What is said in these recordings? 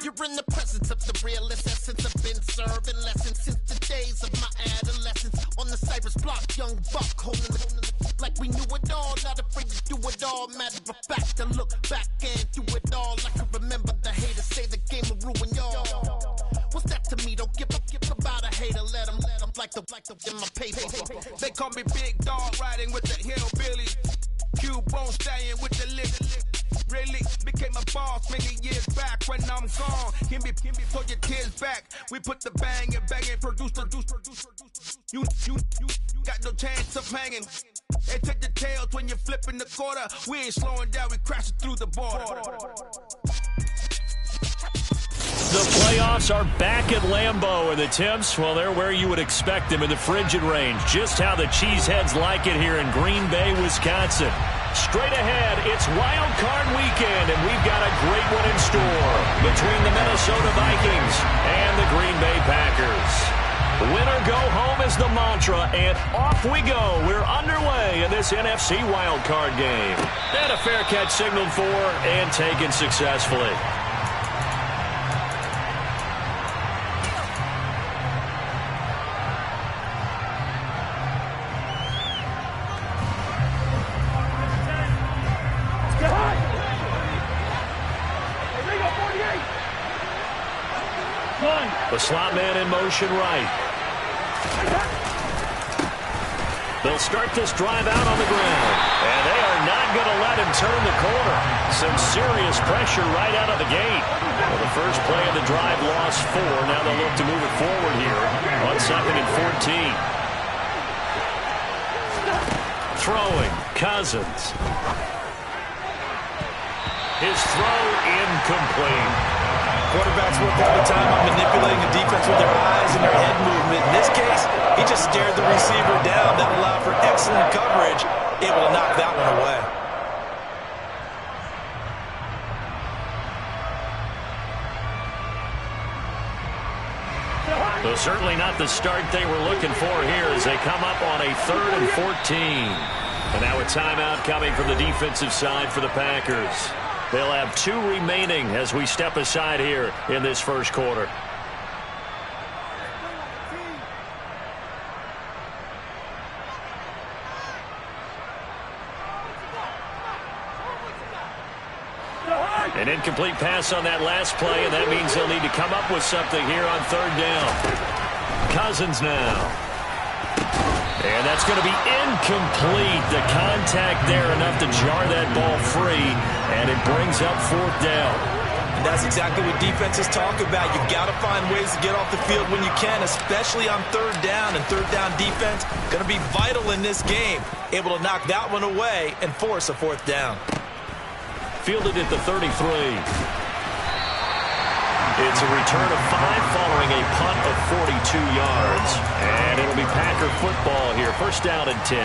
You're in the presence of the realest essence. I've been serving lessons since the days of my adolescence. On the Cypress block, young buck holding the like we knew it all. Not afraid to do it all. Matter of fact, to look back and do it all. I can remember the haters say the game will ruin y'all. What's that to me? Don't give about a hater. Let them like the in my paper. They call me Big Dog, riding with the hillbilly. Cubone staying with the lip. Really became a boss many years back. When I'm gone, give me pull your tears back. We put the bang and produce. You got no chance of hanging. They take the tails when you're flipping the quarter. We ain't slowing down, we crashing through the border. The playoffs are back at Lambeau, and the temps, well, they're where you would expect them in the frigid range. Just how the Cheeseheads like it here in Green Bay, Wisconsin. Straight ahead, it's Wild Card Weekend, and we've got a great one in store between the Minnesota Vikings and the Green Bay Packers. Win or go home is the mantra, and off we go. We're underway in this NFC Wild Card game. And a fair catch signaled for and taken successfully. The slot man in motion right. They'll start this drive out on the ground. And they are not going to let him turn the corner. Some serious pressure right out of the gate. Well, the first play of the drive lost 4. Now they'll look to move it forward here on 2nd and 14. Throwing, Cousins. His throw incomplete. Quarterbacks work all the time on manipulating the defense with their eyes and their head movement. In this case, he just stared the receiver down. That allowed for excellent coverage, able to knock that one away. So certainly not the start they were looking for here as they come up on a 3rd and 14. And now a timeout coming from the defensive side for the Packers. They'll have 2 remaining as we step aside here in this first quarter. An incomplete pass on that last play, and that means they'll need to come up with something here on 3rd down. Cousins now. And that's going to be incomplete. The contact there enough to jar that ball free, and it brings up 4th down. And that's exactly what defenses talk about. You've got to find ways to get off the field when you can, especially on 3rd down. And 3rd down defense going to be vital in this game. Able to knock that one away and force a 4th down. Fielded at the 33. It's a return of 5 following a punt of 42 yards. And it'll be Packer football here. 1st down and 10.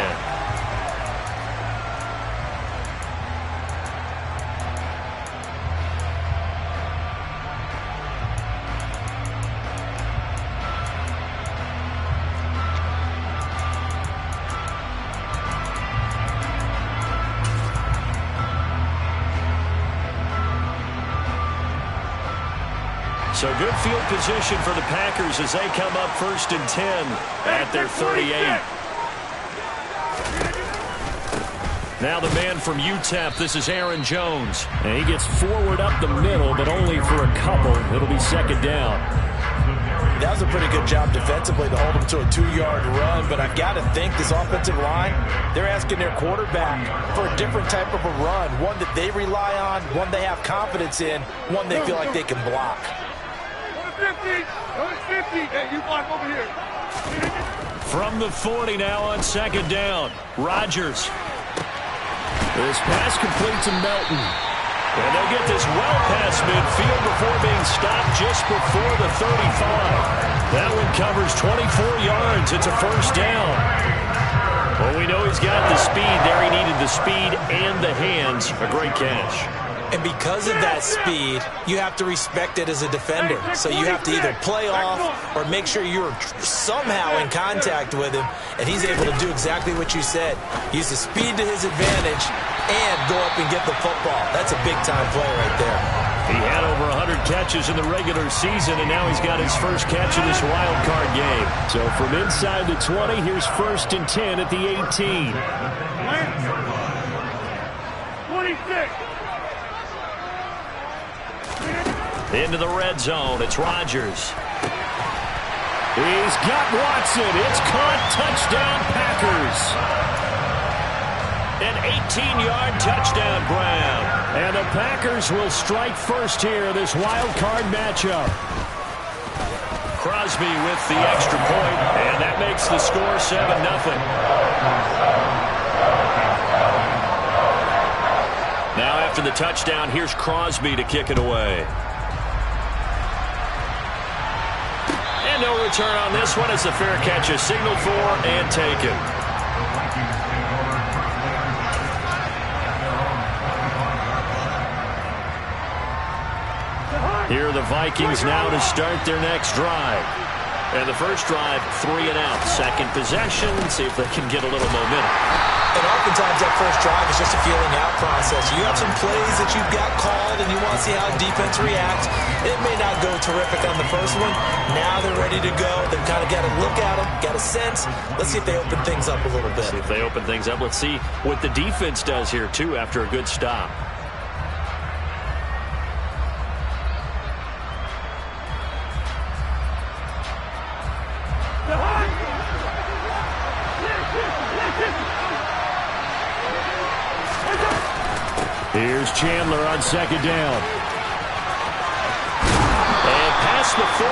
So good field position for the Packers as they come up 1st and 10 at their 38. Now the man from UTEP, this is Aaron Jones. And he gets forward up the middle, but only for a couple. It'll be 2nd down. That was a pretty good job defensively to hold him to a 2-yard run, but I've got to think this offensive line, they're asking their quarterback for a different type of a run, one that they rely on, one they have confidence in, one they feel like they can block. 50, hey, you block over here. From the 40 now on 2nd down. Rodgers. This pass complete to Melton. And they'll get this well past midfield before being stopped just before the 35. That one covers 24 yards. It's a 1st down. Well, we know he's got the speed there. He needed the speed and the hands. A great catch. And because of that speed, you have to respect it as a defender. So you have to either play off or make sure you're somehow in contact with him. And he's able to do exactly what you said. Use the speed to his advantage and go up and get the football. That's a big-time play right there. He had over 100 catches in the regular season, and now he's got his first catch in this wild card game. So from inside the 20, here's 1st and 10 at the 18. 26. Into the red zone. It's Rodgers. He's got Watson. It's caught. Touchdown, Packers. An 18-yard touchdown grab. And the Packers will strike first here, this wild card matchup. Crosby with the extra point, and that makes the score 7-0. Now after the touchdown, here's Crosby to kick it away. And no return on this one. It's a fair catch, a signal for and taken. Here are the Vikings now to start their next drive. And the first drive, 3 and out. Second possession, see if they can get a little momentum. And oftentimes that first drive is just a feeling out process. You have some plays that you've got called and you want to see how defense reacts. It may not go terrific on the first one. Now they're ready to go. They've kind of got to look at them, got a sense. Let's see if they open things up a little bit. See if they open things up. Let's see what the defense does here, too, after a good stop. Here's Chandler on second down. And past the 40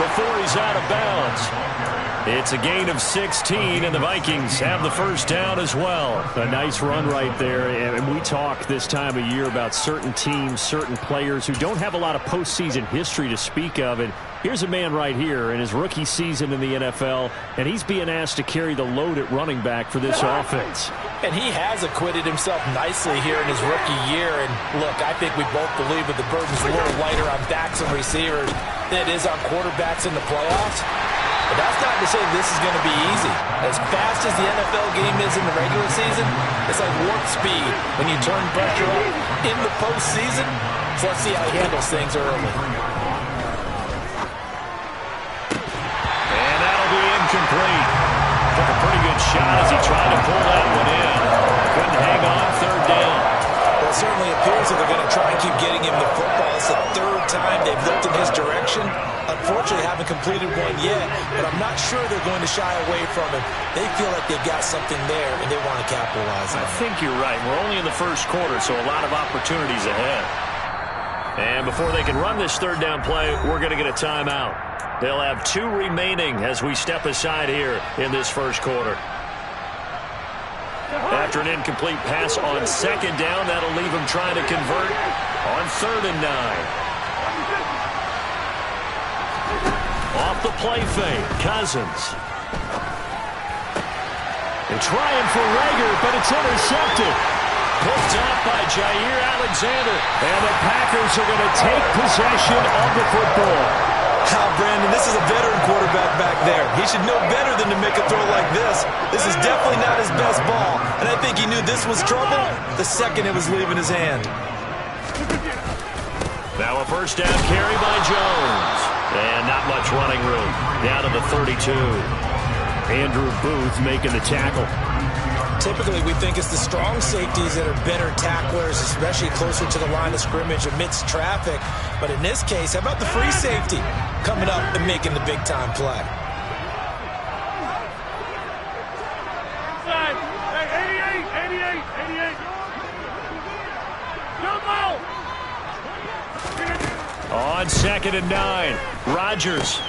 before he's out of bounds. It's a gain of 16, and the Vikings have the first down as well. A nice run right there, and we talk this time of year about certain teams, certain players who don't have a lot of postseason history to speak of, and here's a man right here in his rookie season in the NFL, and he's being asked to carry the load at running back for this offense. And he has acquitted himself nicely here in his rookie year. And look, I think we both believe that the burden's a little lighter on backs and receivers than it is on quarterbacks in the playoffs. But that's not to say this is going to be easy. As fast as the NFL game is in the regular season, it's like warp speed when you turn pressure up in the postseason. So let's see how he handles things early. And that'll be incomplete. Took a pretty good shot as he tried to pull that one in. Couldn't hang on, third down. Well, it certainly appears that they're going to try and keep getting him the football. It's the third time they've looked in his direction. Unfortunately, haven't completed one yet, but I'm not sure they're going to shy away from him. They feel like they've got something there, and they want to capitalize on it. I think you're right. We're only in the first quarter, so a lot of opportunities ahead. And before they can run this third down play, we're going to get a timeout. They'll have 2 remaining as we step aside here in this first quarter. After an incomplete pass on second down, that'll leave him trying to convert on 3rd and 9. Off the play fake, Cousins. They're trying for Rager, but it's intercepted. Picked off by Jair Alexander. And the Packers are going to take possession of the football. Brandon, this is a veteran quarterback back there. He should know better than to make a throw like this. This is definitely not his best ball. And I think he knew this was trouble the second it was leaving his hand. Now a first down carry by Jones. And not much running room. Down to the 32. Andrew Booth making the tackle. Typically, we think it's the strong safeties that are better tacklers, especially closer to the line of scrimmage amidst traffic. But in this case, how about the free safety coming up and making the big-time play? Inside. Hey, 88. Jump out. On 2nd and 9, Rodgers.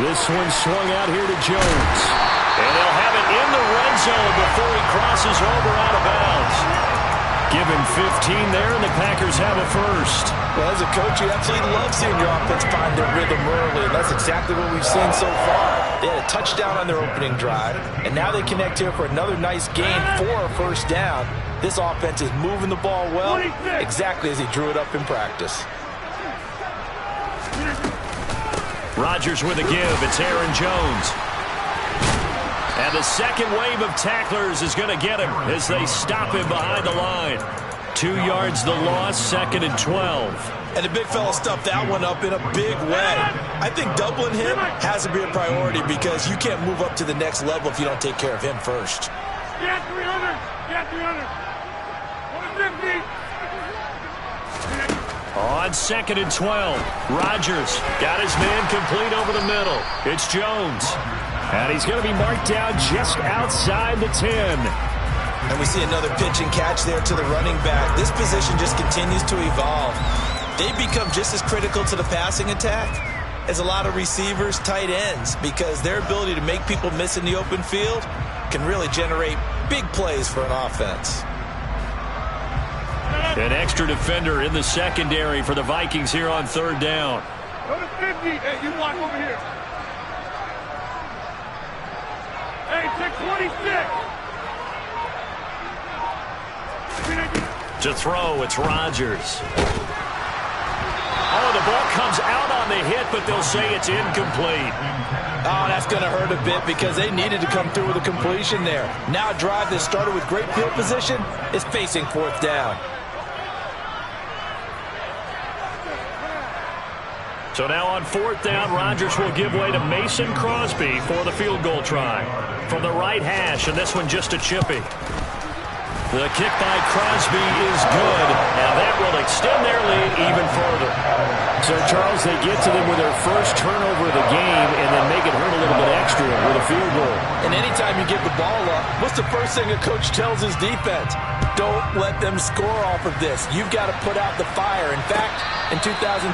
This one swung out here to Jones. And they'll have it in the red zone before he crosses over out of bounds. Give him 15 there, and the Packers have a first. Well, as a coach, you absolutely love seeing your offense find their rhythm early, and that's exactly what we've seen so far. They had a touchdown on their opening drive, and now they connect here for another nice gain for a first down. This offense is moving the ball well, exactly as he drew it up in practice. Rodgers with a give. It's Aaron Jones. And the second wave of tacklers is going to get him as they stop him behind the line. 2 yards the loss, 2nd and 12. And the big fella stuffed that one up in a big way. I think doubling him has to be a priority because you can't move up to the next level if you don't take care of him first. Get 300. Get 300. 150. On 2nd and 12, Rodgers got his man complete over the middle. It's Jones. And he's going to be marked down just outside the 10. And we see another pitch and catch there to the running back. This position just continues to evolve. They become just as critical to the passing attack as a lot of receivers, tight ends, because their ability to make people miss in the open field can really generate big plays for an offense. An extra defender in the secondary for the Vikings here on 3rd down. Go to 50. Hey, you walk over here. Hey, take 26. To throw, it's Rodgers. Oh, the ball comes out on the hit, but they'll say it's incomplete. Oh, that's going to hurt a bit because they needed to come through with a completion there. Now a drive that started with great field position is facing 4th down. So now on 4th down, Rodgers will give way to Mason Crosby for the field goal try. From the right hash, and this one just a chippy. The kick by Crosby is good, and that will extend their lead even further. So, Charles, they get to them with their first turnover of the game and then make it hurt a little bit extra with a field goal. And anytime you give the ball up, what's the first thing a coach tells his defense? Don't let them score off of this. You've got to put out the fire. In fact, in 2021,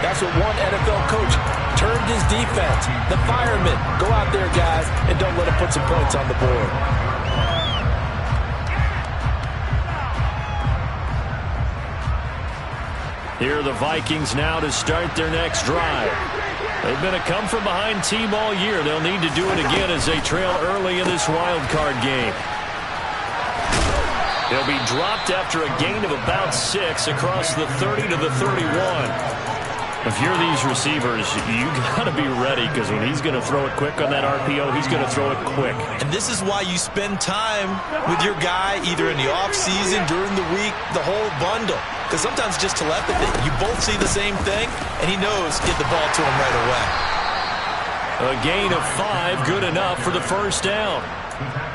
that's what one NFL coach turned his defense. The firemen. Go out there, guys, and don't let them put some points on the board. Here are the Vikings now to start their next drive. They've been a come-from-behind team all year. They'll need to do it again as they trail early in this wild card game. They'll be dropped after a gain of about 6 across the 30 to the 31. If you're these receivers, you got to be ready because when he's going to throw it quick on that RPO, he's going to throw it quick. And this is why you spend time with your guy either in the offseason, during the week, the whole bundle. Because sometimes just telepathy. You both see the same thing, and he knows get the ball to him right away. A gain of 5, good enough for the first down.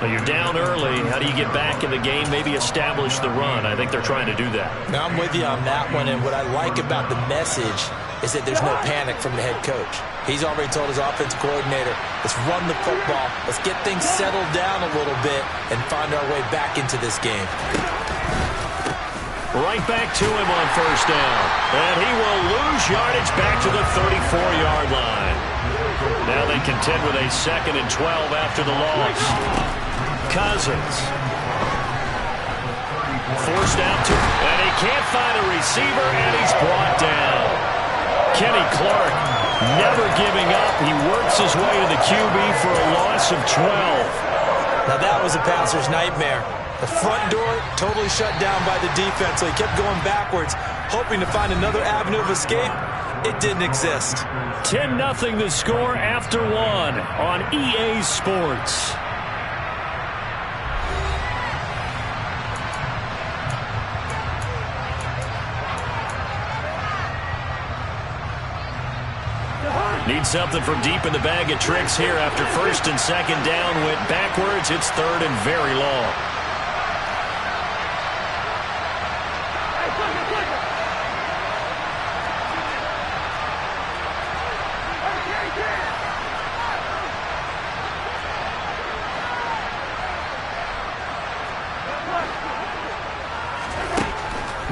Well, you're down early. How do you get back in the game, maybe establish the run? I think they're trying to do that. Now, I'm with you on that one, and what I like about the message is that there's no panic from the head coach. He's already told his offensive coordinator, let's run the football, let's get things settled down a little bit, and find our way back into this game. Right back to him on first down. And he will lose yardage back to the 34-yard line. Now they contend with a 2nd and 12 after the loss. Cousins. Forced out to him. And he can't find a receiver, and he's brought down. Kenny Clark never giving up. He works his way to the QB for a loss of 12. Now that was a passer's nightmare. The front door totally shut down by the defense, so he kept going backwards, hoping to find another avenue of escape. It didn't exist. 10-0 the score after 1 on EA Sports. Need something from deep in the bag of tricks here after 1st and 2nd down. Went backwards. It's 3rd and very long.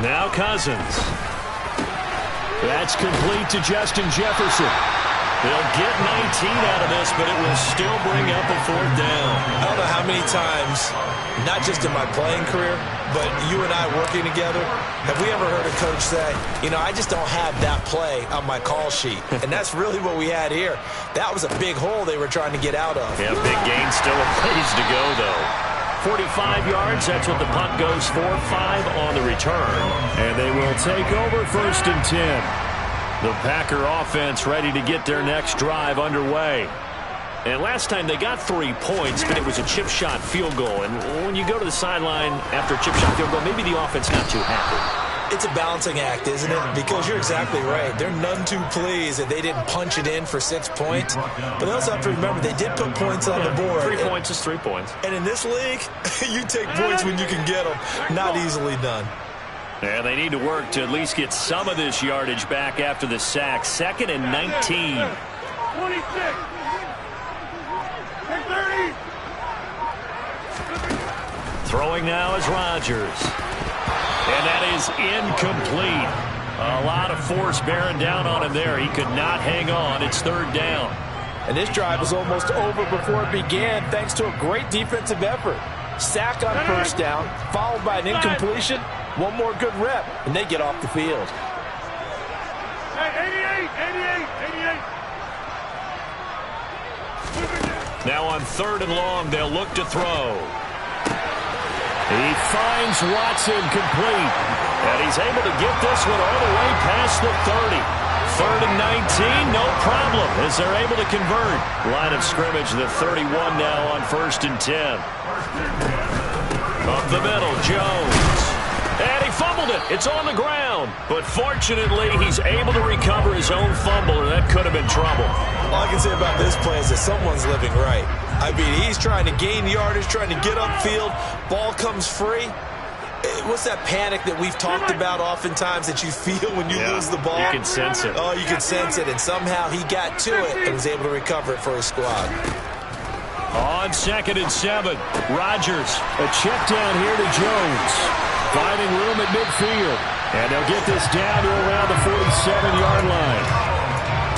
Now Cousins. That's complete to Justin Jefferson. They'll get 19 out of this, but it will still bring up a 4th down. I don't know how many times, not just in my playing career, but you and I working together, have we ever heard a coach say, you know, I just don't have that play on my call sheet. And that's really what we had here. That was a big hole they were trying to get out of. Yeah, big gain, still a ways to go, though. 45 yards, that's what the punt goes for. 5 on the return. And they will take over 1st and 10. The Packer offense ready to get their next drive underway. And last time they got 3 points, but it was a chip shot field goal. And when you go to the sideline after a chip shot field goal, maybe the offense not too happy. It's a balancing act, isn't it? Because you're exactly right. They're none too pleased that they didn't punch it in for 6 points. But they also have to remember they did put points on the board. 3 points is 3 points. And in this league, you take points when you can get them. Not easily done. And they need to work to at least get some of this yardage back after the sack. 2nd and 19. 26. 30. Throwing now is Rodgers. And that is incomplete. A lot of force bearing down on him there. He could not hang on. It's 3rd down. And this drive was almost over before it began thanks to a great defensive effort. Sack on 1st down, followed by an incompletion. One more good rep, and they get off the field. Hey, 88. Now on 3rd and long, they'll look to throw. He finds Watson complete. And he's able to get this one all the way past the 30. 3rd and 19, no problem, as they're able to convert. Line of scrimmage, the 31 now on 1st and 10. Up the middle, Jones. And he fumbled it. It's on the ground. But fortunately, he's able to recover his own fumble, or that could have been trouble. All I can say about this play is that someone's living right. I mean, he's trying to gain yardage, trying to get upfield. Ball comes free. What's that panic that we've talked about oftentimes that you feel when you lose the ball? You can sense it. Oh, you can sense it. And somehow he got to it and was able to recover it for his squad. On 2nd and 7, Rodgers. A check down here to Jones. Finding room at midfield. And they'll get this down to around the 47-yard line.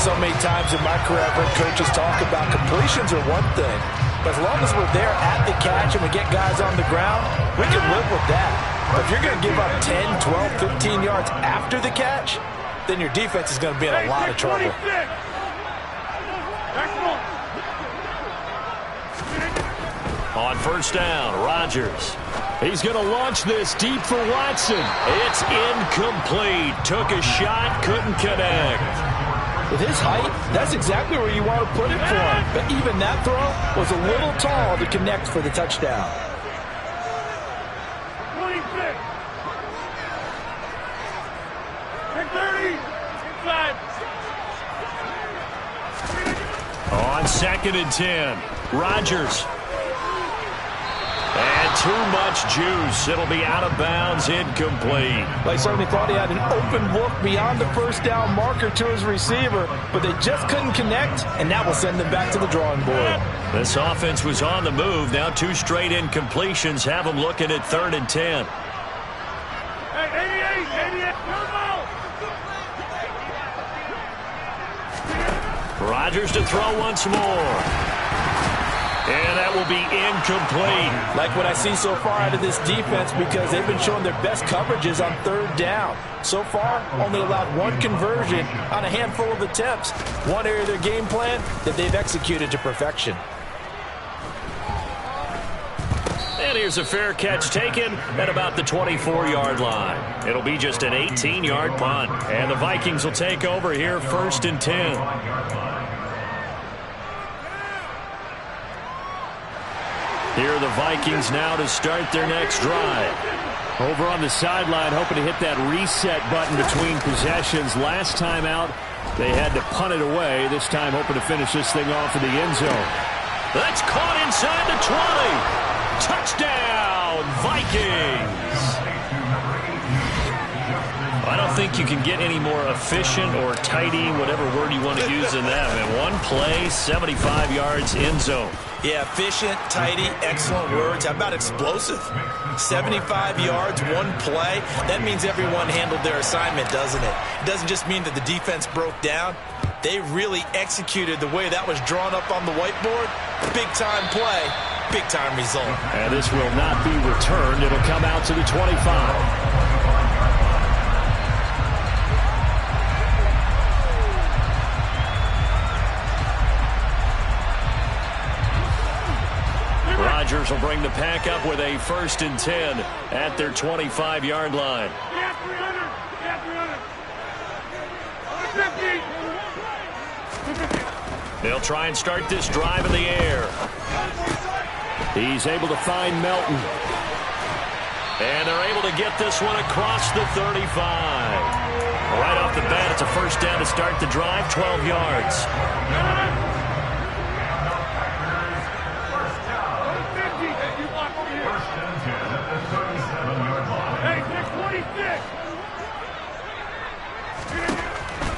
So many times in my career, I've heard coaches talk about completions are one thing. But as long as we're there at the catch and we get guys on the ground, we can live with that. But if you're going to give up 10, 12, 15 yards after the catch, then your defense is going to be in a lot of trouble. On 1st down, Rodgers. He's going to launch this deep for Watson. It's incomplete. Took a shot, couldn't connect. With his height, that's exactly where you want to put it for him. But even that throw was a little tall to connect for the touchdown. 26. 30. Inside. On 2nd and 10, Rodgers. And too much juice. It'll be out of bounds, incomplete. They certainly thought he had an open look beyond the 1st down marker to his receiver, but they just couldn't connect, and that will send them back to the drawing board. This offense was on the move. Now 2 straight incompletions have them looking at 3rd and 10. Hey, 88. Rodgers to throw once more. And that will be incomplete. Like what I see so far out of this defense, because they've been showing their best coverages on 3rd down. So far, only allowed 1 conversion on a handful of attempts. One area of their game plan that they've executed to perfection. And here's a fair catch taken at about the 24-yard line. It'll be just an 18-yard punt. And the Vikings will take over here 1st and 10. Here are the Vikings now to start their next drive. Over on the sideline, hoping to hit that reset button between possessions. Last time out, they had to punt it away. This time, hoping to finish this thing off in the end zone. That's caught inside the 20. Touchdown, Vikings. I don't think you can get any more efficient or tidy, whatever word you want to use in that. In one play, 75 yards, end zone. Yeah, efficient, tidy, excellent words. How about explosive? 75 yards, one play. That means everyone handled their assignment, doesn't it? It doesn't just mean that the defense broke down. They really executed the way that was drawn up on the whiteboard. Big-time play, big-time result. And this will not be returned. It'll come out to the 25. Rodgers will bring the pack up with a 1st and 10 at their 25-yard line. Yeah, 300. Yeah, 300. 50. They'll try and start this drive in the air. He's able to find Melton. And they're able to get this one across the 35. Right off the bat, it's a first down to start the drive, 12 yards.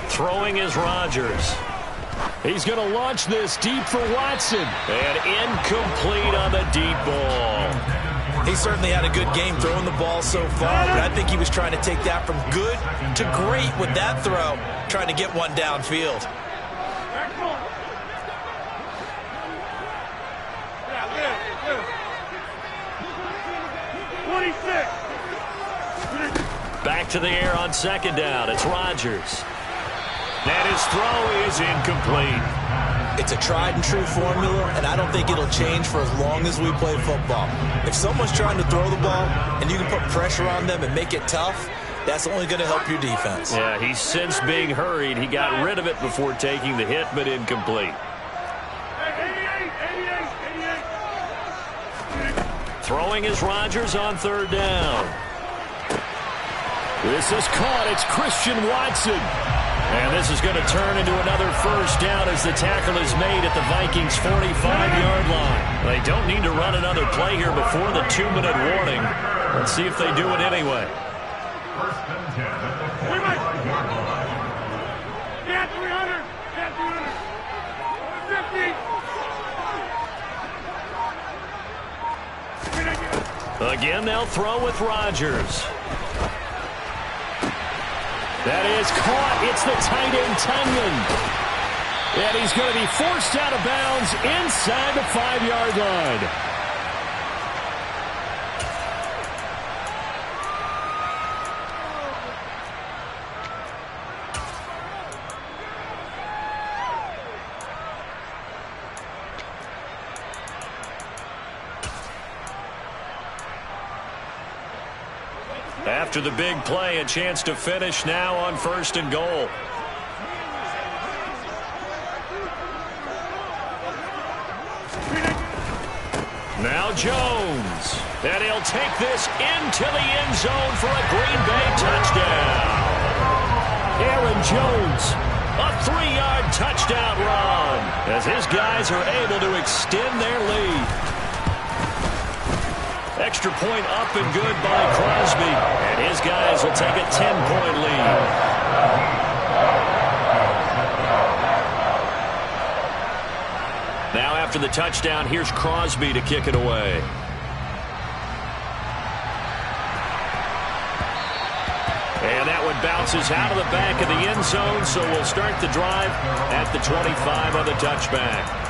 Throwing is Rodgers. He's going to launch this deep for Watson. And incomplete on the deep ball. He certainly had a good game throwing the ball so far, but I think he was trying to take that from good to great with that throw, trying to get one downfield. Back to the air on second down. It's Rodgers. And his throw is incomplete. It's a tried-and-true formula, and I don't think it'll change for as long as we play football. If someone's trying to throw the ball and you can put pressure on them and make it tough, that's only going to help your defense. Yeah, he's since being hurried. He got rid of it before taking the hit, but incomplete. Throwing is Rodgers on third down. This is caught. It's Christian Watson. And this is going to turn into another first down as the tackle is made at the Vikings' 45-yard line. They don't need to run another play here before the 2-minute warning. Let's see if they do it anyway. Again, they'll throw with Rodgers. That is caught. It's the tight end, Tunyon. And he's going to be forced out of bounds inside the 5-yard line. After the big play, a chance to finish now on first and goal. Now Jones. And he'll take this into the end zone for a Green Bay touchdown. Aaron Jones. A 3-yard touchdown run as his guys are able to extend their lead. Extra point up and good by Crosby. And his guys will take a 10-point lead. Now after the touchdown, here's Crosby to kick it away. And that one bounces out of the back of the end zone, so we'll start the drive at the 25 on the touchback.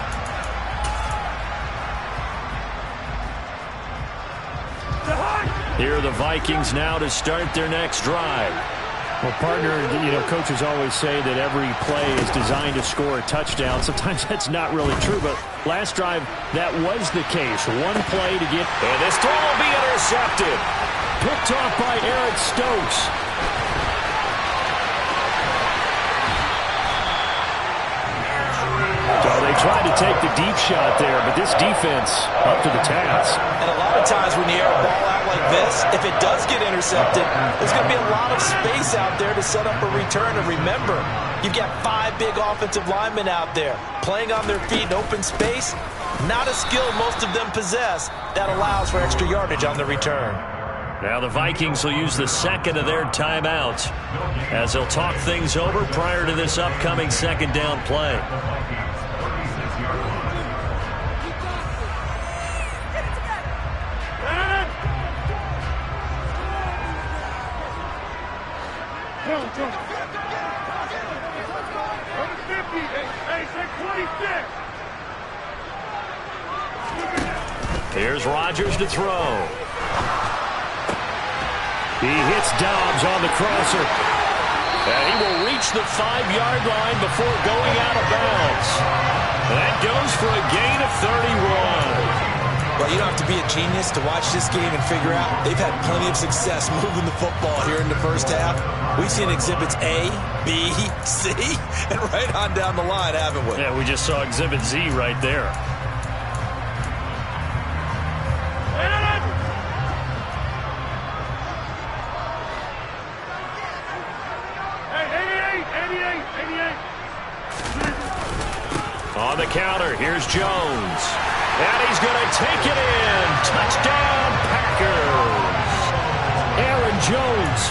Here are the Vikings now to start their next drive. Well, partner, coaches always say that every play is designed to score a touchdown. Sometimes that's not really true, but last drive, that was the case. One play to get... And this throw will be intercepted. Picked off by Eric Stokes. So they tried to take the deep shot there, but this defense up to the task. And a lot of times when you air a ball out like this, if it does get intercepted, there's going to be a lot of space out there to set up a return. And remember, you've got 5 big offensive linemen out there playing on their feet in open space. Not a skill most of them possess that allows for extra yardage on the return. Now the Vikings will use the second of their timeouts as they'll talk things over prior to this upcoming second down play. Here's Rodgers to throw. He hits Dobbs on the crosser. And he will reach the 5-yard line before going out of bounds. That goes for a gain of 31. Well, you don't have to be a genius to watch this game and figure out they've had plenty of success moving the football here in the first half. We've seen exhibits A, B, C, and right on down the line, haven't we? Yeah, we just saw exhibit Z right there. On the counter, here's Jones. And he's going to take it in. Touchdown, Packers. Aaron Jones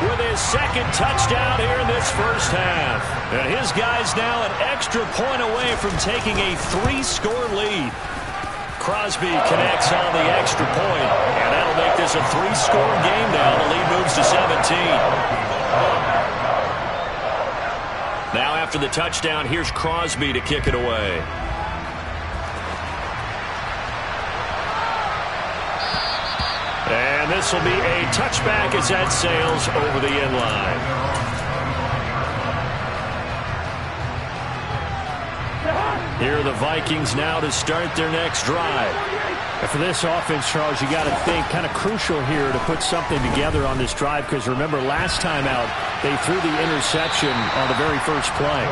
with his second touchdown here in this first half. And his guy's now an extra point away from taking a 3-score lead. Crosby connects on the extra point, and that'll make this a 3-score game now. The lead moves to 17. Now after the touchdown, here's Crosby to kick it away. And this will be a touchback as that sails over the end line. Here are the Vikings now to start their next drive. And for this offense, Charles, you got to think kind of crucial here to put something together on this drive, because remember last time out they threw the interception on the very first play.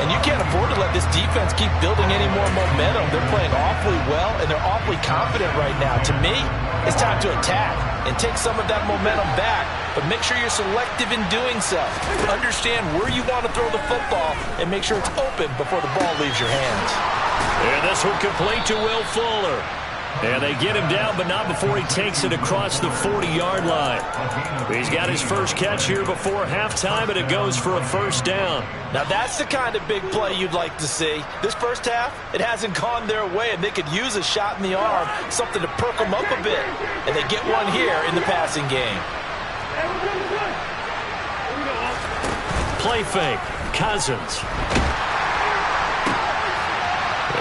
And you can't afford to let this defense keep building any more momentum. They're playing awfully well, and they're awfully confident right now. To me, it's time to attack and take some of that momentum back, but make sure you're selective in doing so. Understand where you want to throw the football and make sure it's open before the ball leaves your hands. And this one complete to Will Fuller. And they get him down, but not before he takes it across the 40-yard line. He's got his first catch here before halftime, and it goes for a first down. Now that's the kind of big play you'd like to see. This first half, it hasn't gone their way, and they could use a shot in the arm, something to perk them up a bit. And they get one here in the passing game. Play fake, Cousins.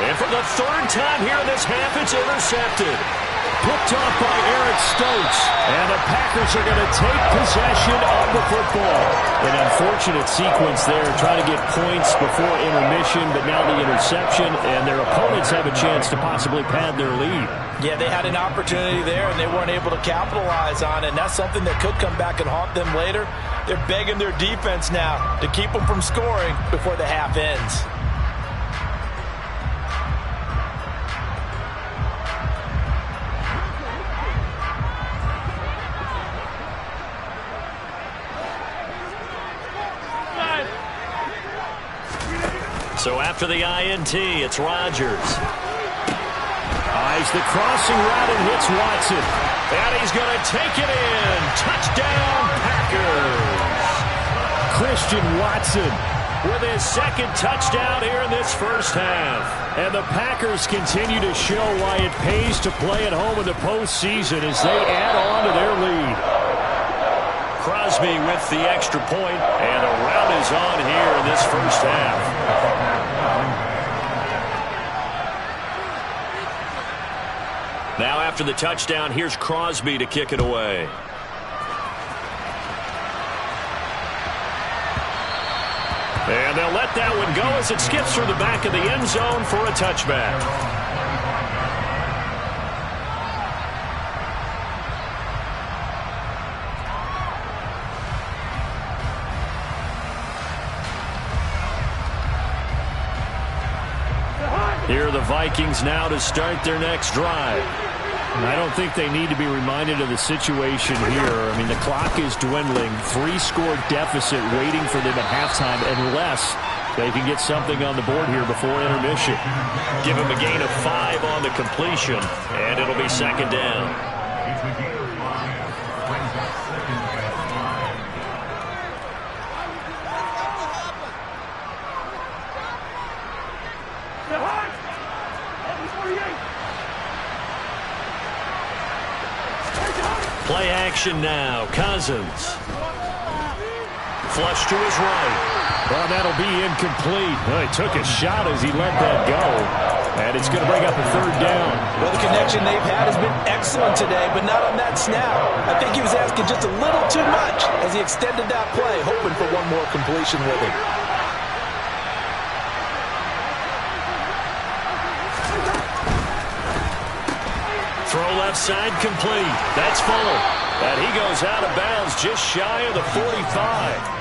And for the third time here in this half, it's intercepted. Picked off by Eric Stokes. And the Packers are going to take possession of the football. An unfortunate sequence there, trying to get points before intermission, but now the interception, and their opponents have a chance to possibly pad their lead. Yeah, they had an opportunity there, and they weren't able to capitalize on it, and that's something that could come back and haunt them later. They're begging their defense now to keep them from scoring before the half ends. So after the INT, it's Rodgers. Eyes the crossing route and hits Watson. And he's going to take it in. Touchdown, Packers. Christian Watson With his second touchdown here in this first half. And the Packers continue to show why it pays to play at home in the postseason as they add on to their lead. Crosby with the extra point, and the rout is on here in this first half. Now after the touchdown, here's Crosby to kick it away. And they'll let that one go as it skips through the back of the end zone for a touchback. Here are the Vikings now to start their next drive. I don't think they need to be reminded of the situation here. I mean, the clock is dwindling. 3-score deficit waiting for them at halftime unless they can get something on the board here before intermission. Give him a gain of 5 on the completion, and it'll be second down. Play action now. Cousins. Flush to his right. Well, that'll be incomplete. Well, he took a shot as he let that go. And it's going to bring up a third down. Well, the connection they've had has been excellent today, but not on that snap. I think he was asking just a little too much as he extended that play, hoping for one more completion with him. Throw left side complete. That's Fuller. And he goes out of bounds just shy of the 45.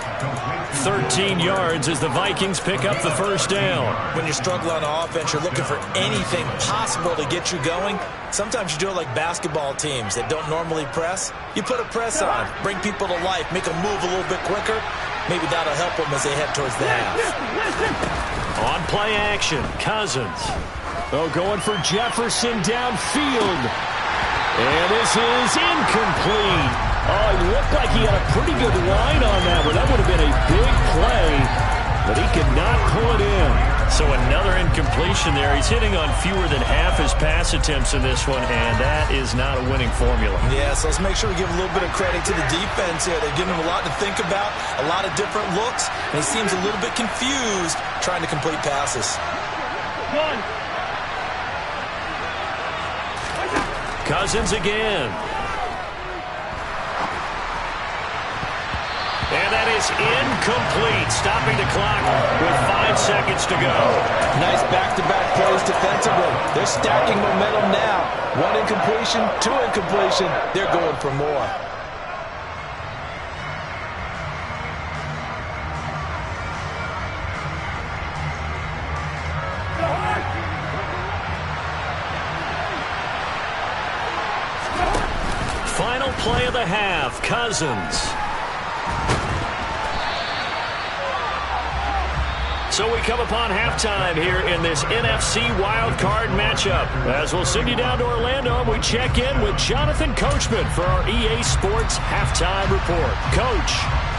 13 yards as the Vikings pick up the first down. When you're struggling on offense, you're looking for anything possible to get you going. Sometimes you do it like basketball teams that don't normally press. You put a press on, bring people to life, make them move a little bit quicker. Maybe that'll help them as they head towards the half. On play action, Cousins. Oh, going for Jefferson downfield. And this is incomplete. Oh, it looked like he had a pretty good line on that one. That would have been a big play, but he could not pull it in. So another incompletion there. He's hitting on fewer than half his pass attempts in this one, and that is not a winning formula. Yeah, so let's make sure we give a little bit of credit to the defense here. They're giving him a lot to think about, a lot of different looks, and he seems a little bit confused trying to complete passes. Cousins again. And that is incomplete, stopping the clock with 5 seconds to go. Nice back-to-back plays defensively. They're stacking momentum now. 1 incompletion, 2 incompletion. They're going for more. Final play of the half, Cousins. So we come upon halftime here in this NFC wildcard matchup. As we'll send you down to Orlando, we check in with Jonathan Coachman for our EA Sports Halftime Report. Coach.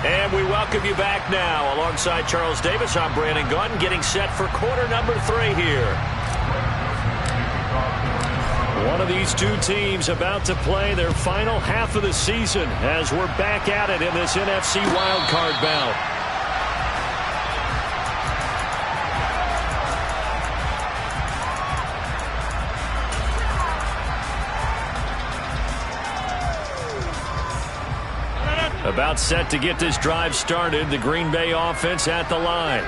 And we welcome you back now. Alongside Charles Davis, I'm Brandon Gunn, getting set for quarter number 3 here. One of these two teams about to play their final half of the season as we're back at it in this NFC wildcard bout. About set to get this drive started, the Green Bay offense at the line.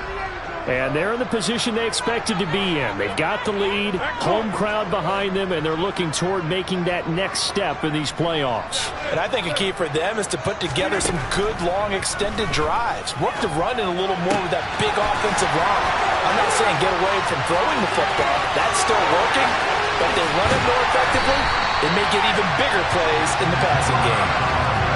And they're in the position they expected to be in. They've got the lead, home crowd behind them, and they're looking toward making that next step in these playoffs. And I think a key for them is to put together some good, long, extended drives. Work the run in a little more with that big offensive line. I'm not saying get away from throwing the football. That's still working. But if they run it more effectively, they may get even bigger plays in the passing game.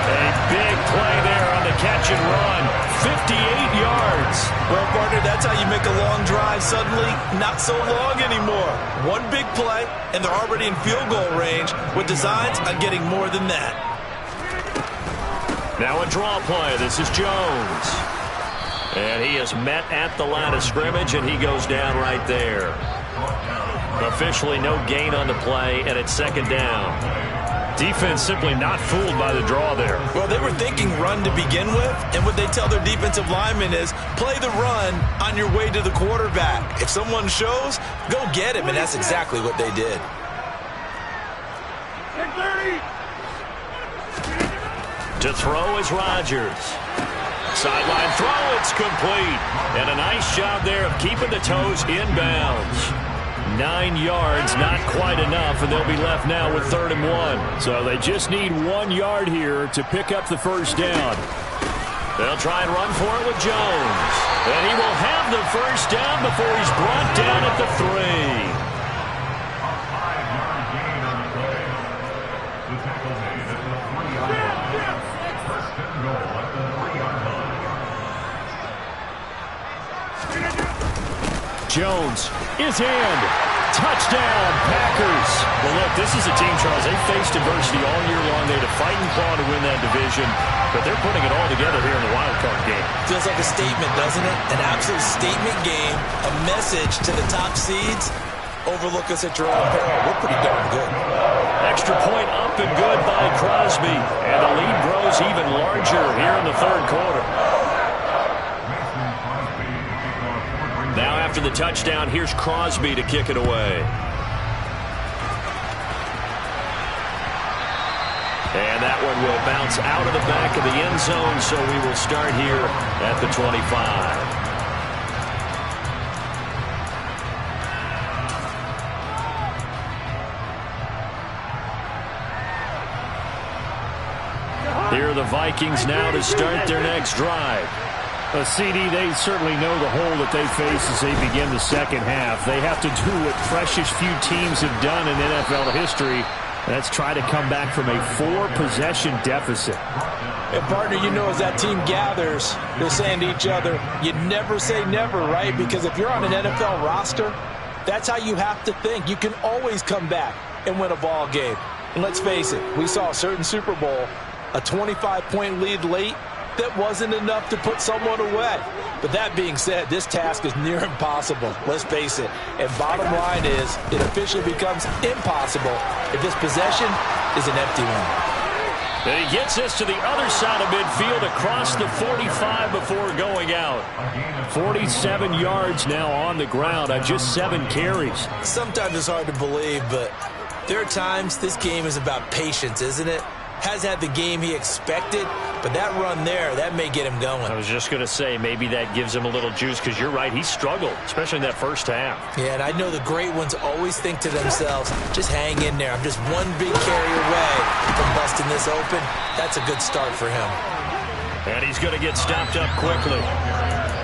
A big play there on the catch and run. 58 yards. Well, partner, that's how you make a long drive suddenly not so long anymore. One big play, and they're already in field goal range with designs on getting more than that. Now a draw play. This is Jones. And he is met at the line of scrimmage, and he goes down right there. Officially no gain on the play, and it's second down. Defense simply not fooled by the draw there. Well, they were thinking run to begin with, and what they tell their defensive linemen is play the run on your way to the quarterback. If someone shows, go get him, and that's exactly what they did. 30. To throw is Rodgers. Sideline throw, it's complete. And a nice job there of keeping the toes inbounds. 9 yards, not quite enough, and they'll be left now with 3rd and 1. So they just need 1 yard here to pick up the first down. They'll try and run for it with Jones. And he will have the first down before he's brought down at the 3. Jones is in. Touchdown, Packers. Well, look, this is a team, Charles, they faced adversity all year long. They had to fight and claw to win that division, but they're putting it all together here in the wild card game. Feels like a statement, doesn't it? An absolute statement game, a message to the top seeds. Overlook us at your own peril. We're pretty darn good. Extra point up and good by Crosby, and the lead grows even larger here in the 3rd quarter. after the touchdown, here's Crosby to kick it away. And that one will bounce out of the back of the end zone, so we will start here at the 25. Here are the Vikings now to start their next drive. CD, they certainly know the hole that they face as they begin the second half. They have to do what precious few teams have done in NFL history. That's try to come back from a 4-possession deficit. And partner, you know, as that team gathers, they're saying to each other, you never say never, right? Because if you're on an NFL roster, that's how you have to think. You can always come back and win a ball game. And let's face it, we saw a certain Super Bowl, a 25-point lead late, that wasn't enough to put someone away. But that being said, this task is near impossible. Let's face it. And bottom line is, it officially becomes impossible if this possession is an empty one. And he gets this to the other side of midfield across the 45 before going out. 47 yards now on the ground on just 7 carries. Sometimes it's hard to believe, but there are times this game is about patience, isn't it? Has had the game he expected, but that run there, that may get him going. I was just going to say, maybe that gives him a little juice, because you're right, he struggled, especially in that first half. Yeah, and I know the great ones always think to themselves, just hang in there. I'm just one big carry away from busting this open. That's a good start for him. And he's going to get stopped up quickly.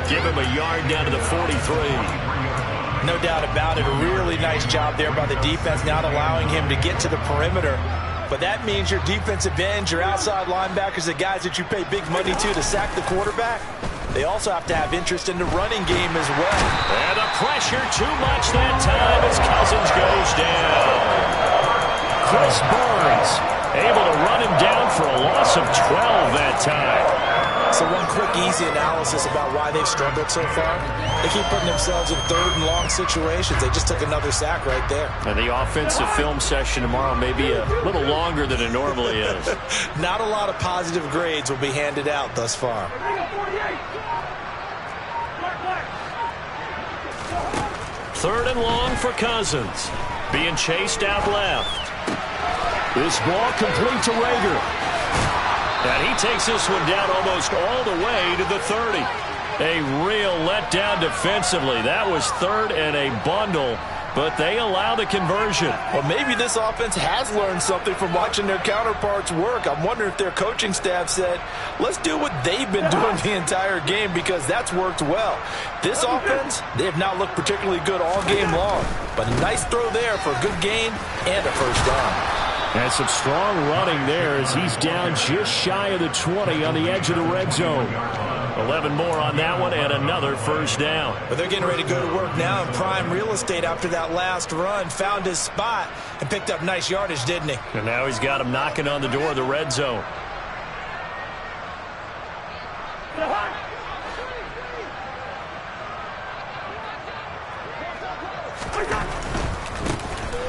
Give him a yard down to the 43. No doubt about it. A really nice job there by the defense, not allowing him to get to the perimeter. But that means your defensive ends, your outside linebackers, the guys that you pay big money to sack the quarterback, they also have to have interest in the running game as well. And the pressure too much that time as Cousins goes down. Chris Barnes able to run him down for a loss of 12 that time. So one quick, easy analysis about why they've struggled so far. They keep putting themselves in third and long situations. They just took another sack right there. And the offensive film session tomorrow may be a little longer than it normally is. Not a lot of positive grades will be handed out thus far. Third and long for Cousins. Being chased out left. This ball complete to Rager. And he takes this one down almost all the way to the 30. A real letdown defensively. That was third and a bundle, but they allow the conversion. Well, maybe this offense has learned something from watching their counterparts work. I'm wondering if their coaching staff said, let's do what they've been doing the entire game, because that's worked well. This offense, they have not looked particularly good all game long, but a nice throw there for a good gain and a first down. And some strong running there as he's down just shy of the 20 on the edge of the red zone. 11 more on that one and another first down. But they're getting ready to go to work now in prime real estate after that last run. Found his spot and picked up nice yardage, didn't he? And now he's got him knocking on the door of the red zone.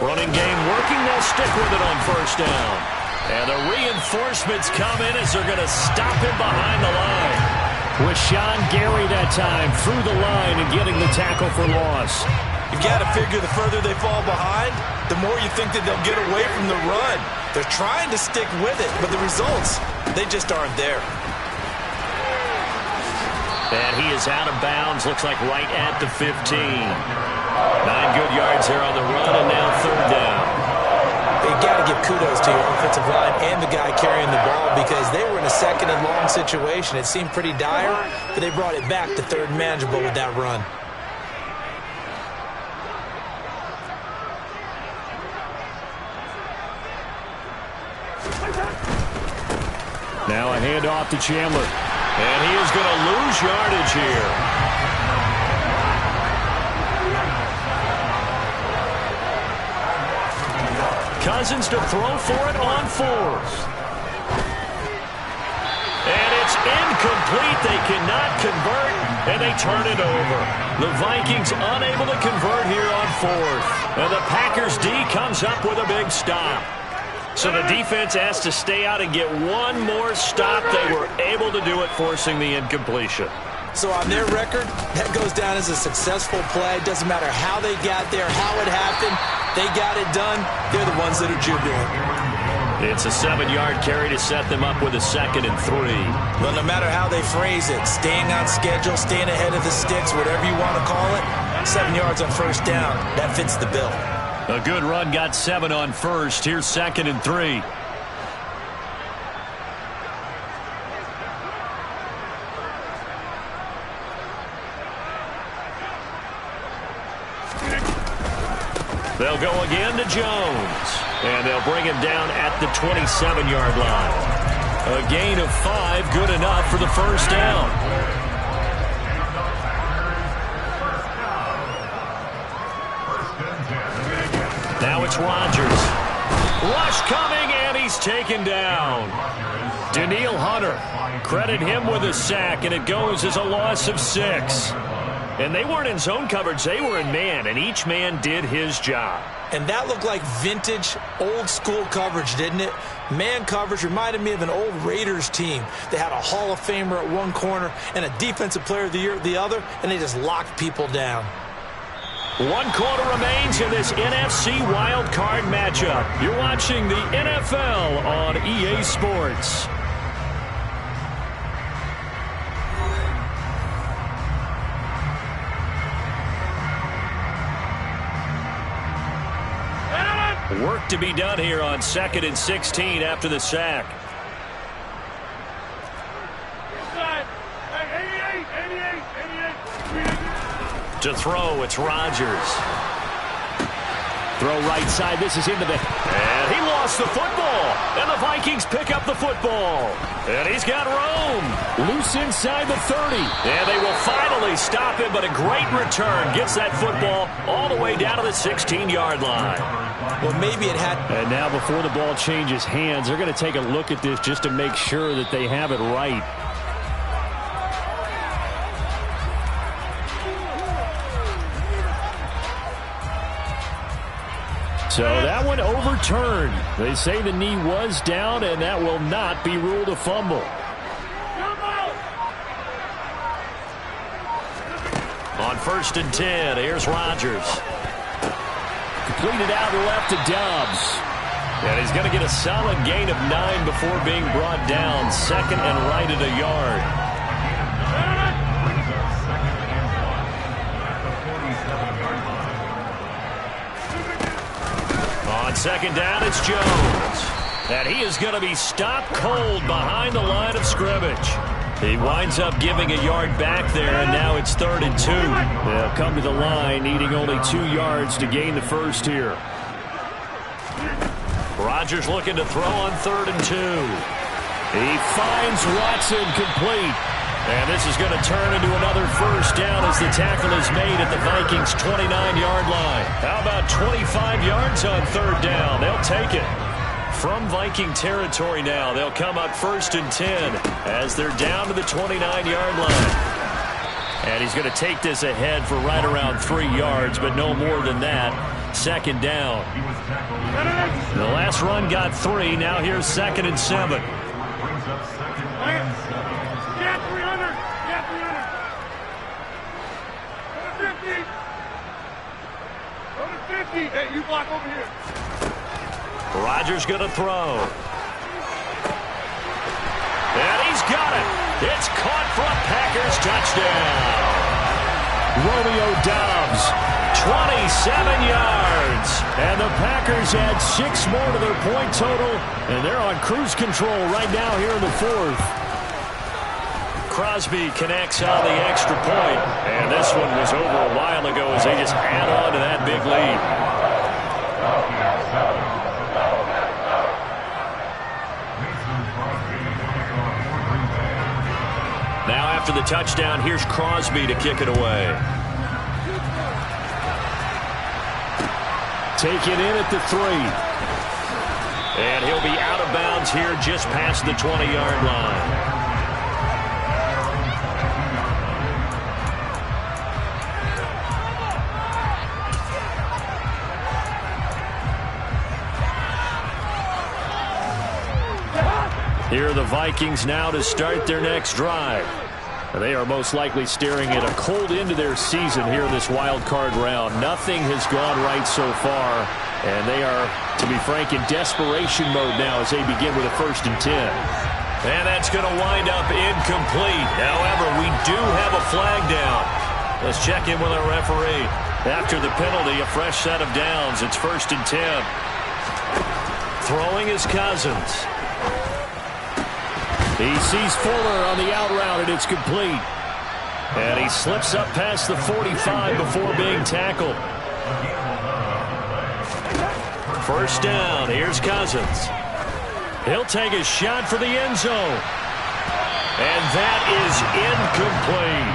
Running game working. They'll stick with it on first down. And the reinforcements come in as they're going to stop him behind the line. With Sean Gary that time through the line and getting the tackle for loss. You've got to figure the further they fall behind, the more you think that they'll get away from the run. They're trying to stick with it, but the results, they just aren't there. And he is out of bounds, looks like right at the 15. 9 good yards there on the run, and now third down. You got to give kudos to your offensive line and the guy carrying the ball, because they were in a second and long situation. It seemed pretty dire, but they brought it back to third and manageable with that run. Now a handoff to Chandler. And he is going to lose yardage here. Cousins to throw for it on fourth. And it's incomplete. They cannot convert, and they turn it over. The Vikings unable to convert here on fourth. And the Packers D comes up with a big stop. So the defense asked to stay out and get one more stop. They were able to do it, forcing the incompletion. So on their record, that goes down as a successful play. Doesn't matter how they got there, how it happened. They got it done. They're the ones that are jubilant. It's a 7-yard carry to set them up with a 2nd and 3. Well, no matter how they phrase it, staying on schedule, staying ahead of the sticks, whatever you want to call it, 7 yards on first down, that fits the bill. A good run got 7 on first. Here's 2nd and 3. They'll go again to Jones. And they'll bring him down at the 27-yard line. A gain of 5, good enough for the first down. Now it's Rodgers. Rush coming, and he's taken down. Danielle Hunter, credit him with a sack, and it goes as a loss of 6. And they weren't in zone coverage, they were in man, and each man did his job. And that looked like vintage, old-school coverage, didn't it? Man coverage reminded me of an old Raiders team. They had a Hall of Famer at one corner and a Defensive Player of the Year at the other, and they just locked people down. 1 quarter remains in this NFC Wild Card matchup. You're watching the NFL on EA Sports. Work to be done here on 2nd and 16 after the sack. To throw, it's Rodgers. Throw right side. This is into the... And he lost the football. And the Vikings pick up the football. And he's got room. Loose inside the 30. And they will finally stop him, but a great return. Gets that football all the way down to the 16-yard line. Well, maybe it had... And now before the ball changes hands, they're going to take a look at this just to make sure that they have it right. So that one overturned. They say the knee was down, and that will not be ruled a fumble. On 1st and 10, here's Rodgers. Completed out left to Dobbs. And he's going to get a solid gain of 9 before being brought down. 2nd and right at a yard. On 2nd down, it's Jones. And he is going to be stopped cold behind the line of scrimmage. He winds up giving a yard back there, and now it's 3rd and 2. They'll come to the line, needing only 2 yards to gain the first here. Rodgers looking to throw on 3rd and 2. He finds Watson complete. And this is going to turn into another first down as the tackle is made at the Vikings' 29-yard line. How about 25 yards on 3rd down? They'll take it. From Viking territory now, they'll come up 1st and 10 as they're down to the 29-yard line. And he's going to take this ahead for right around 3 yards, but no more than that. 2nd down. The last run got 3. Now here's 2nd and 7. Hey, you block over here. Rodgers going to throw. And he's got it. It's caught for a Packers touchdown. Romeo Doubs, 27 yards. And the Packers add 6 more to their point total. And they're on cruise control right now here in the 4th. Crosby connects on the extra point. And this one was over a while ago as they just add on to that big lead. Now after the touchdown, here's Crosby to kick it away. Taken in at the 3. And he'll be out of bounds here just past the 20-yard line. Here are the Vikings now to start their next drive. They are most likely staring at a cold end to their season here in this wild card round. Nothing has gone right so far, and they are, to be frank, in desperation mode now as they begin with a 1st and 10. And that's going to wind up incomplete. However, we do have a flag down. Let's check in with our referee. After the penalty, a fresh set of downs. It's 1st and 10. Throwing is Cousins. He sees Fuller on the out route, and it's complete. And he slips up past the 45 before being tackled. 1st down. Here's Cousins. He'll take a shot for the end zone. And that is incomplete.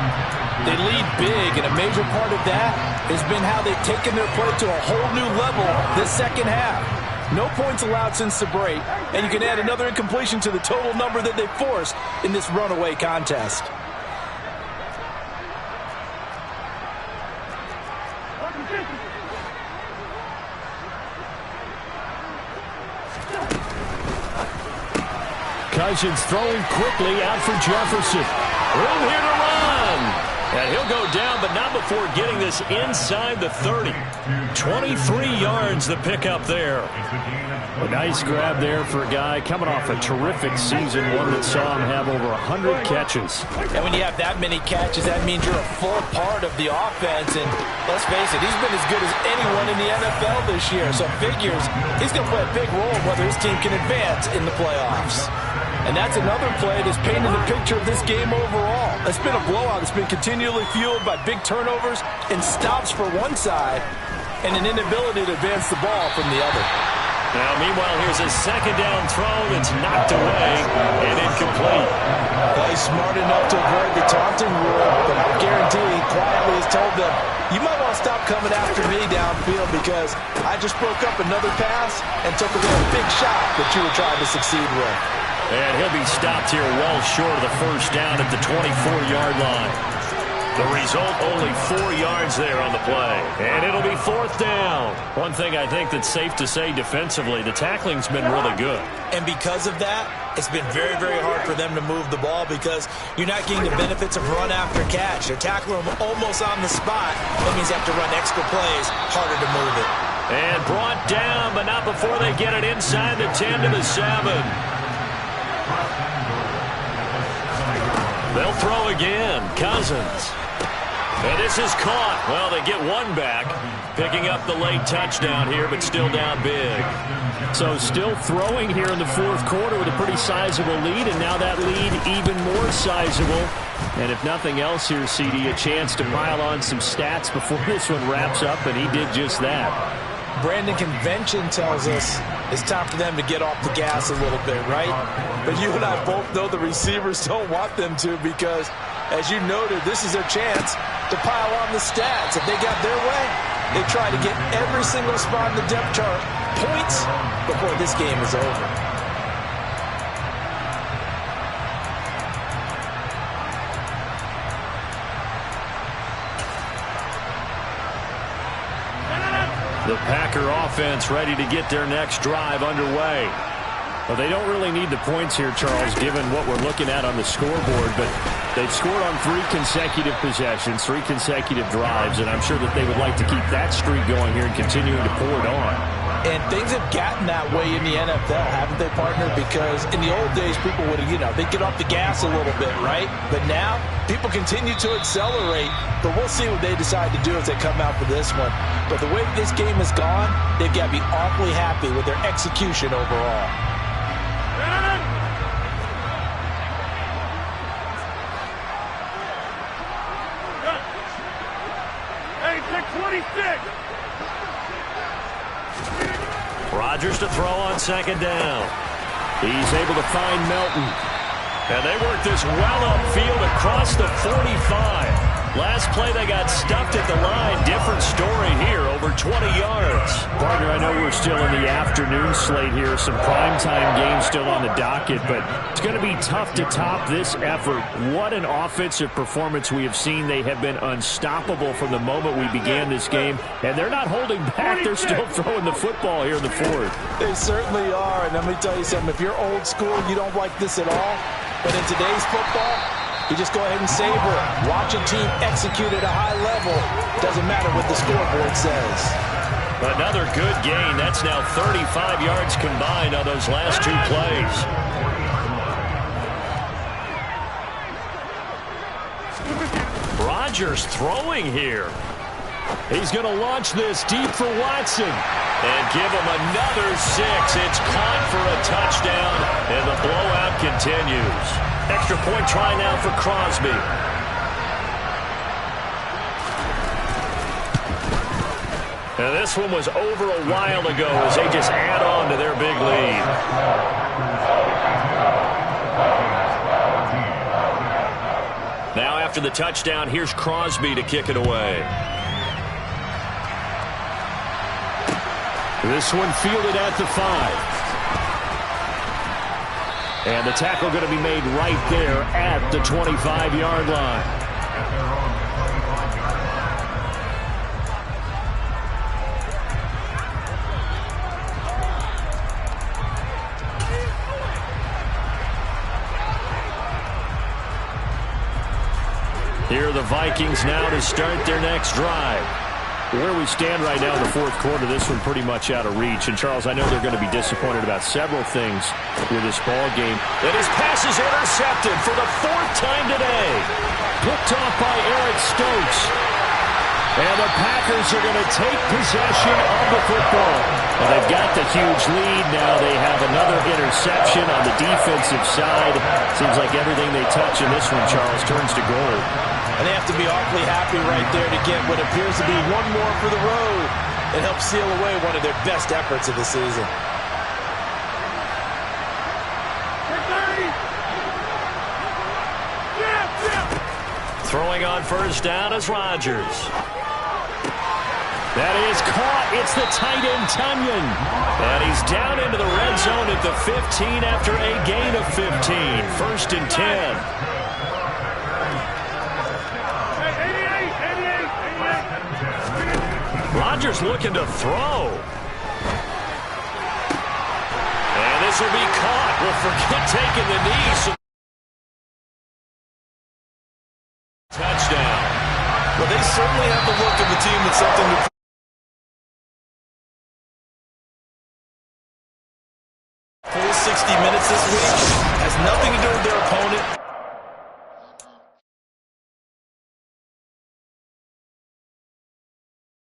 They lead big, and a major part of that has been how they've taken their play to a whole new level this second half. No points allowed since the break, and you can add another incompletion to the total number that they forced in this runaway contest. Cousins throwing quickly out for Jefferson. Room here to run. And he'll go down, but not before getting this inside the 30. 23 yards the pickup there. A nice grab there for a guy coming off a terrific season, one that saw him have over 100 catches. And when you have that many catches, that means you're a full part of the offense. And let's face it, he's been as good as anyone in the NFL this year. So figures he's going to play a big role whether his team can advance in the playoffs. And that's another play that's painting the picture of this game overall. It's been a blowout. It's been continually fueled by big turnovers and stops for one side and an inability to advance the ball from the other. Now, meanwhile, here's a 2nd down throw that's knocked away and incomplete. Well, he's smart enough to avoid the taunting rule, but I guarantee he quietly has told them, you might want to stop coming after me downfield because I just broke up another pass and took away a big shot that you were trying to succeed with. And he'll be stopped here well short of the 1st down at the 24-yard line. The result, only 4 yards there on the play. And it'll be 4th down. One thing I think that's safe to say defensively, the tackling's been really good. And because of that, it's been very, very hard for them to move the ball because you're not getting the benefits of run after catch. They're tackling them almost on the spot. That means they have to run extra plays, harder to move it. And brought down, but not before they get it inside the 10 to the 7. They'll throw again. Cousins. And this is caught. Well, they get one back, picking up the late touchdown here, but still down big. So still throwing here in the 4th quarter with a pretty sizable lead, and now that lead even more sizable. And if nothing else here, CD, a chance to pile on some stats before this one wraps up, and he did just that. Brandon, convention tells us it's time for them to get off the gas a little bit, right? But you and I both know the receivers don't want them to because, as you noted, this is their chance to pile on the stats. If they got their way, they try to get every single spot in the depth chart points before this game is over. The Packer offense ready to get their next drive underway. Well, they don't really need the points here, Charles, given what we're looking at on the scoreboard, but they've scored on 3 consecutive possessions, 3 consecutive drives, and I'm sure that they would like to keep that streak going here and continuing to pour it on. And things have gotten that way in the NFL, haven't they, partner? Because in the old days, people would, they'd get off the gas a little bit, right? But now, people continue to accelerate, but we'll see what they decide to do as they come out for this one. But the way this game has gone, they've got to be awfully happy with their execution overall. Hey, pick 26! Rodgers to throw on 2nd down. He's able to find Melton. And they work this well upfield across the 45. Last play, they got stuffed at the line. Different story here, over 20 yards. Partner, I know we're still in the afternoon slate here. Some primetime games still on the docket, but it's going to be tough to top this effort. What an offensive performance we have seen. They have been unstoppable from the moment we began this game, and they're not holding back. They're still throwing the football here in the 4th. They certainly are, and let me tell you something. If you're old school, you don't like this at all. But in today's football, You just go ahead and savor it. Watch a team execute at a high level. Doesn't matter what the scoreboard says. Another good gain. That's now 35 yards combined on those last two plays. Rodgers throwing here. He's going to launch this deep for Watson. And give him another 6. It's caught for a touchdown, and the blowout continues. Extra point try now for Crosby. And this one was over a while ago as they just add on to their big lead. Now after the touchdown, here's Crosby to kick it away. This one fielded at the 5. And the tackle going to be made right there at the 25-yard line. Here are the Vikings now to start their next drive. Where we stand right now in the fourth quarter, this one pretty much out of reach. And, Charles, I know they're going to be disappointed about several things with this ball game. And his pass is intercepted for the 4th time today. Picked off by Eric Stokes. And the Packers are going to take possession of the football. Well, they've got the huge lead. Now they have another interception on the defensive side. Seems like everything they touch in this one, Charles, turns to gold. And they have to be awfully happy right there to get what appears to be one more for the road and help seal away one of their best efforts of the season. Throwing on first down is Rodgers. That is caught. It's the tight end, Tunyon. And he's down into the red zone at the 15 after a gain of 15. 1st and 10. Rodgers looking to throw. And this will be caught. We'll forget taking the knee. So touchdown. Well, they certainly have the look of the team with something to full 60 minutes this week. Has nothing to do with their opponent.